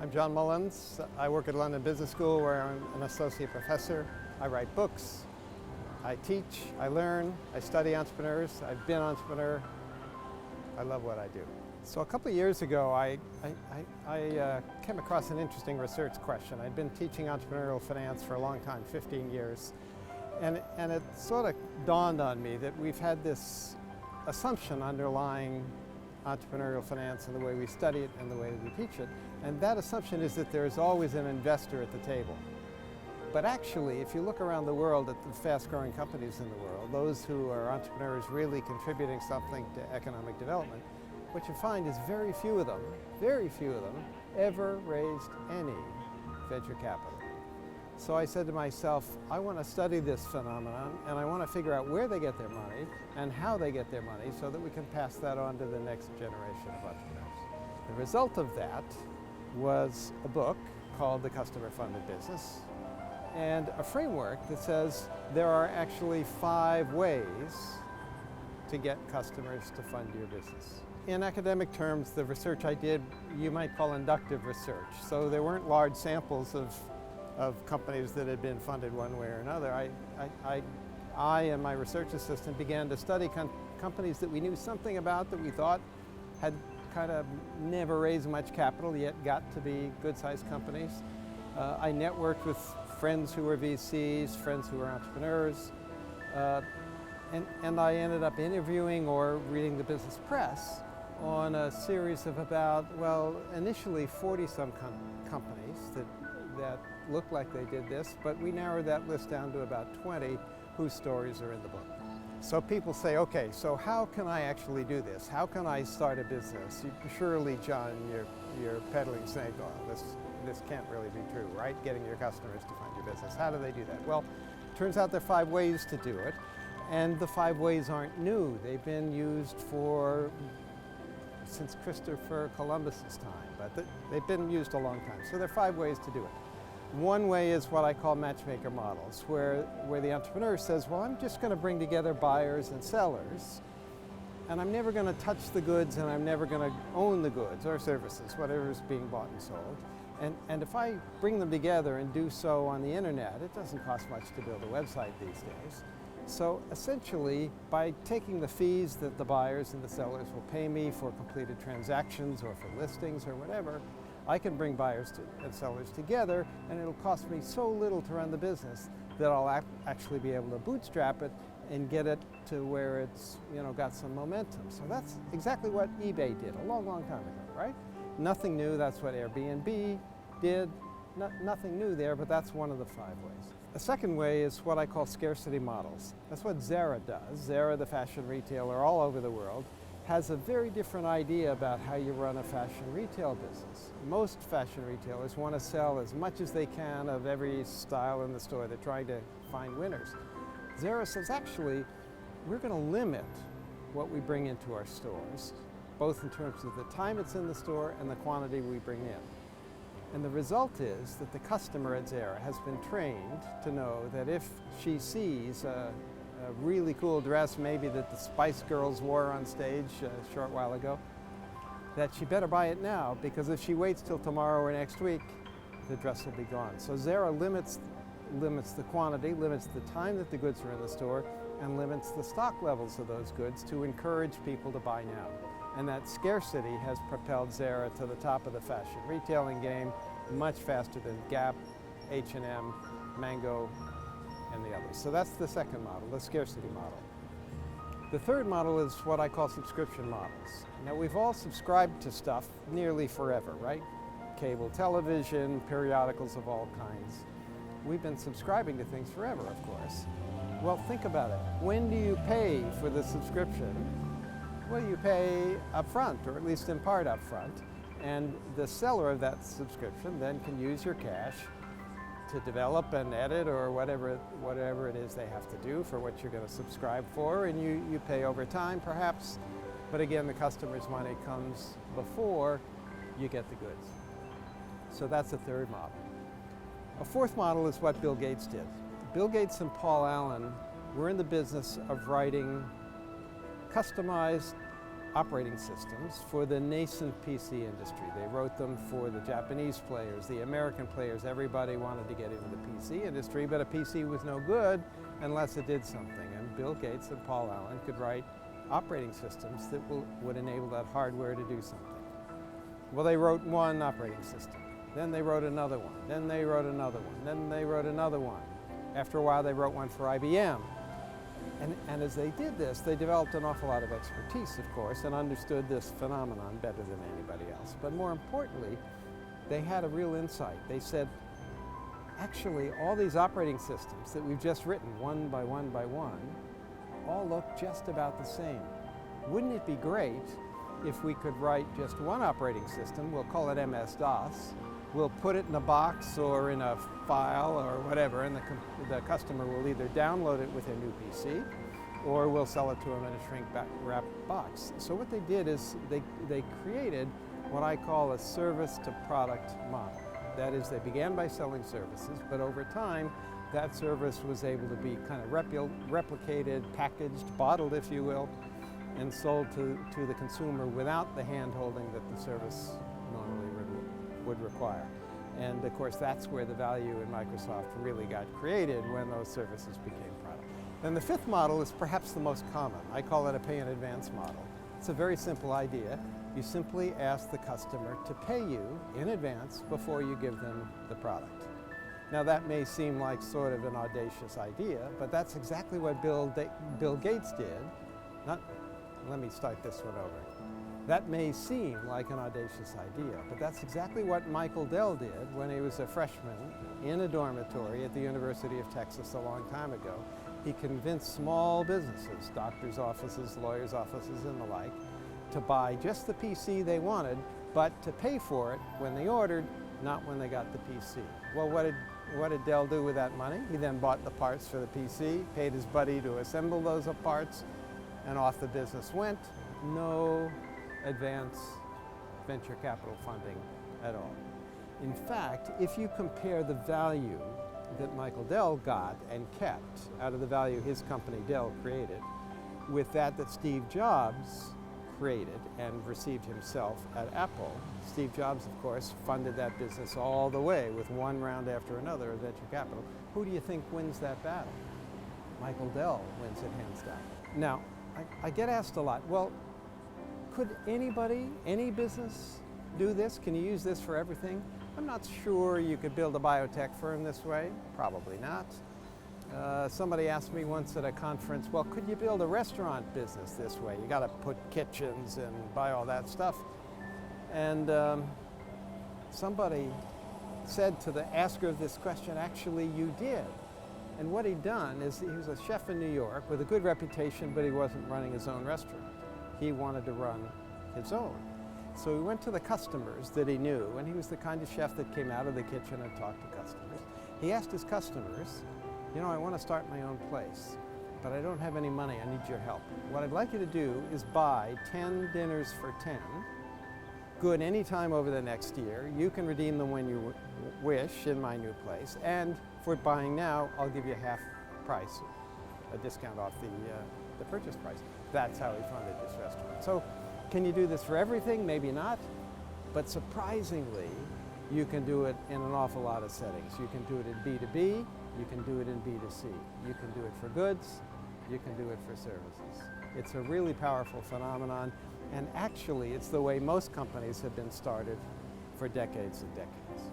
I'm John Mullins. I work at London Business School where I'm an associate professor. I write books, I teach, I learn, I study entrepreneurs. I've been an entrepreneur. I love what I do. So a couple of years ago, I came across an interesting research question. I'd been teaching entrepreneurial finance for a long time, 15 years. And it sort of dawned on me that we've had this assumption underlying entrepreneurial finance and the way we study it and the way we teach it. And that assumption is that there is always an investor at the table. But actually, if you look around the world at the fast-growing companies in the world, those who are entrepreneurs really contributing something to economic development, what you find is very few of them ever raised any venture capital. So I said to myself, I want to study this phenomenon and I want to figure out where they get their money and how they get their money so that we can pass that on to the next generation of entrepreneurs. The result of that was a book called The Customer Funded Business and a framework that says there are actually 5 ways to get customers to fund your business. In academic terms, the research I did, you might call inductive research. So there weren't large samples of companies that had been funded one way or another. I and my research assistant began to study companies that we knew something about, that we thought had kind of never raised much capital yet got to be good-sized companies. I networked with friends who were VCs, friends who were entrepreneurs, and I ended up interviewing or reading the business press on a series of about, well, initially 40-some companies that looked like they did this, but we narrowed that list down to about 20 whose stories are in the book. So people say, okay, so how can I actually do this? How can I start a business? Surely, John, you're peddling snake oil. This can't really be true, right? Getting your customers to fund your business. How do they do that? Well, it turns out there are 5 ways to do it, and the 5 ways aren't new. They've been used since Christopher Columbus's time, but they've been used a long time. So there are 5 ways to do it. One way is what I call matchmaker models, where the entrepreneur says, well, I'm just going to bring together buyers and sellers, and I'm never going to touch the goods, and I'm never going to own the goods or services, whatever is being bought and sold. And if I bring them together and do so on the internet, it doesn't cost much to build a website these days. So essentially, by taking the fees that the buyers and the sellers will pay me for completed transactions or for listings or whatever, I can bring buyers and sellers together, and it'll cost me so little to run the business that I'll actually be able to bootstrap it and get it to where it's got some momentum. So that's exactly what eBay did a long, long time ago, right? Nothing new. That's what Airbnb did. Nothing new there, but that's one of the 5 ways. A second way is what I call scarcity models. That's what Zara does. Zara, the fashion retailer all over the world, has a very different idea about how you run a fashion retail business. Most fashion retailers want to sell as much as they can of every style in the store. They're trying to find winners. Zara says, actually, we're going to limit what we bring into our stores, both in terms of the time it's in the store and the quantity we bring in. And the result is that the customer at Zara has been trained to know that if she sees a really cool dress, maybe that the Spice Girls wore on stage a short while ago, that she better buy it now, because if she waits till tomorrow or next week, the dress will be gone. So Zara limits the quantity, limits the time that the goods are in the store, and limits the stock levels of those goods to encourage people to buy now. And that scarcity has propelled Zara to the top of the fashion retailing game much faster than Gap, H&M, Mango, and the others. So that's the second model, the scarcity model. The third model is what I call subscription models. Now, we've all subscribed to stuff nearly forever, right? Cable television, periodicals of all kinds. We've been subscribing to things forever, of course. Well, think about it. When do you pay for the subscription? Well, you pay up front, or at least in part up front, and the seller of that subscription then can use your cash to develop and edit or whatever it is they have to do for what you're going to subscribe for, and you pay over time perhaps, but again the customer's money comes before you get the goods. So that's a third model. A fourth model is what Bill Gates did. Bill Gates and Paul Allen were in the business of writing customized operating systems for the nascent PC industry. They wrote them for the Japanese players, the American players. Everybody wanted to get into the PC industry, but a PC was no good unless it did something. And Bill Gates and Paul Allen could write operating systems that would enable that hardware to do something. Well, they wrote one operating system, then they wrote another one, then they wrote another one, then they wrote another one. After a while, they wrote one for IBM. And as they did this, they developed an awful lot of expertise, of course, and understood this phenomenon better than anybody else. But more importantly, they had a real insight. They said, actually, all these operating systems that we've just written one by one by one, all look just about the same. Wouldn't it be great if we could write just one operating system? We'll call it MS-DOS. We'll put it in a box or in a file or whatever, and the customer will either download it with their new PC or we'll sell it to them in a shrink-wrapped box. So what they did is they created what I call a service-to-product model. That is, they began by selling services, but over time, that service was able to be kind of replicated, packaged, bottled, if you will, and sold to the consumer without the hand-holding that the service normally would require. And of course, that's where the value in Microsoft really got created, when those services became product. Then the fifth model is perhaps the most common. I call it a pay in advance model. It's a very simple idea. You simply ask the customer to pay you in advance before you give them the product. Now that may seem like sort of an audacious idea, but that's exactly what Bill Gates did. Let me start this one over. That may seem like an audacious idea, but that's exactly what Michael Dell did when he was a freshman in a dormitory at the University of Texas a long time ago. He convinced small businesses, doctors' offices, lawyers' offices, and the like, to buy just the PC they wanted, but to pay for it when they ordered, not when they got the PC. Well, what did Dell do with that money? He then bought the parts for the PC, paid his buddy to assemble those parts, and off the business went. No advance venture capital funding at all. In fact, if you compare the value that Michael Dell got and kept out of the value his company Dell created with that Steve Jobs created and received himself at Apple. Steve Jobs, of course, funded that business all the way with one round after another of venture capital. Who do you think wins that battle? Michael Dell wins it hands down. Now, I get asked a lot, well, could anybody, any business do this? Can you use this for everything? I'm not sure you could build a biotech firm this way. Probably not. Somebody asked me once at a conference, well, could you build a restaurant business this way? You got to put kitchens and buy all that stuff. And somebody said to the asker of this question, actually, you did. And what he'd done is he was a chef in New York with a good reputation, but he wasn't running his own restaurant. He wanted to run his own. So he went to the customers that he knew, and he was the kind of chef that came out of the kitchen and talked to customers. He asked his customers, you know, I want to start my own place, but I don't have any money, I need your help. What I'd like you to do is buy 10 dinners for 10, good any time over the next year. You can redeem them when you wish in my new place, and for buying now, I'll give you half price, a discount off the purchase price. That's how he funded this restaurant. So can you do this for everything? Maybe not, but surprisingly, you can do it in an awful lot of settings. You can do it in B2B, you can do it in B2C. You can do it for goods, you can do it for services. It's a really powerful phenomenon, and actually it's the way most companies have been started for decades and decades.